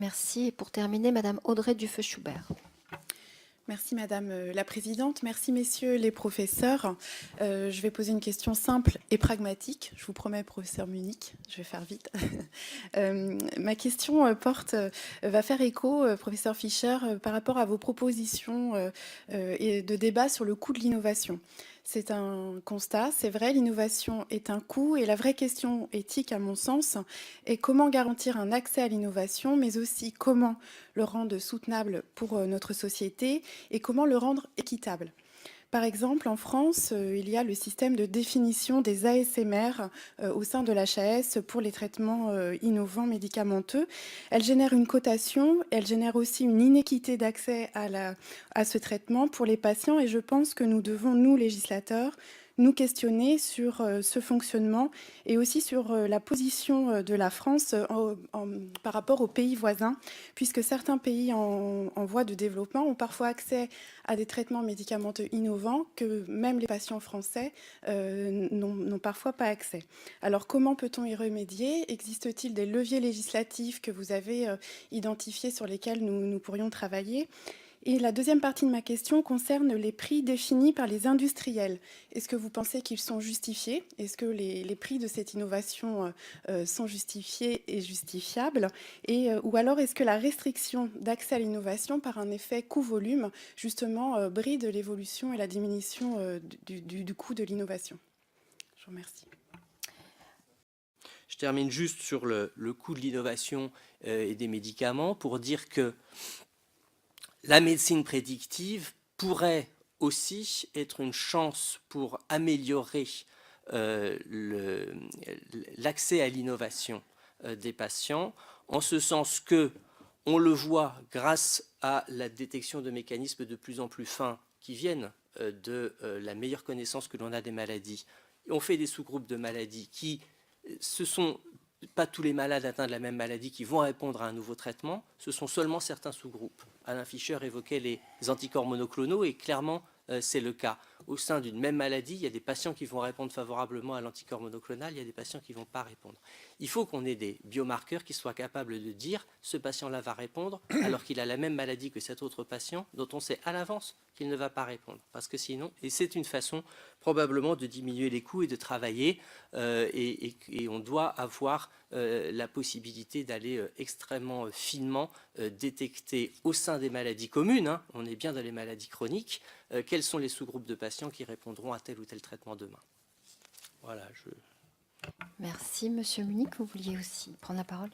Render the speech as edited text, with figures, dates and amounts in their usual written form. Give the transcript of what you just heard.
Merci. Et pour terminer, Madame Audrey Dufeu-Schubert. Merci Madame la Présidente, merci Messieurs les professeurs. Je vais poser une question simple et pragmatique. Je vous promets, professeur Munich, je vais faire vite. Ma question va faire écho, professeur Fischer, par rapport à vos propositions et de débat sur le coût de l'innovation. C'est un constat, c'est vrai, l'innovation est un coût et la vraie question éthique, à mon sens, est comment garantir un accès à l'innovation, mais aussi comment le rendre soutenable pour notre société et comment le rendre équitable. Par exemple, en France, il y a le système de définition des ASMR au sein de l'HAS pour les traitements innovants médicamenteux. Elle génère une cotation, elle génère aussi une inéquité d'accès à ce traitement pour les patients et je pense que nous devons, nous, législateurs, nous questionner sur ce fonctionnement et aussi sur la position de la France par rapport aux pays voisins, puisque certains pays en voie de développement ont parfois accès à des traitements médicamenteux innovants que même les patients français n'ont parfois pas accès. Alors comment peut-on y remédier? Existe-t-il des leviers législatifs que vous avez identifiés sur lesquels nous pourrions travailler? Et la deuxième partie de ma question concerne les prix définis par les industriels. Est-ce que vous pensez qu'ils sont justifiés? Est-ce que les prix de cette innovation sont justifiés et justifiables? Ou alors est-ce que la restriction d'accès à l'innovation par un effet coût-volume, justement, bride l'évolution et la diminution du coût de l'innovation? Je vous remercie. Je termine juste sur le coût de l'innovation et des médicaments pour dire que la médecine prédictive pourrait aussi être une chance pour améliorer l'accès à l'innovation des patients, en ce sens que on le voit grâce à la détection de mécanismes de plus en plus fins qui viennent de la meilleure connaissance que l'on a des maladies. On fait des sous-groupes de maladies qui ce sont pas tous les malades atteints de la même maladie qui vont répondre à un nouveau traitement, ce sont seulement certains sous-groupes. Alain Fischer évoquait les anticorps monoclonaux et clairement c'est le cas. Au sein d'une même maladie, il y a des patients qui vont répondre favorablement à l'anticorps monoclonal, il y a des patients qui ne vont pas répondre. Il faut qu'on ait des biomarqueurs qui soient capables de dire ce patient-là va répondre alors qu'il a la même maladie que cet autre patient dont on sait à l'avance qu'il ne va pas répondre. Parce que sinon, et c'est une façon probablement de diminuer les coûts et de travailler et on doit avoir la possibilité d'aller extrêmement finement détecter au sein des maladies communes, hein, on est bien dans les maladies chroniques, quels sont les sous-groupes de patients qui répondront à tel ou tel traitement demain. Voilà, Merci, Monsieur Munich. Vous vouliez aussi prendre la parole?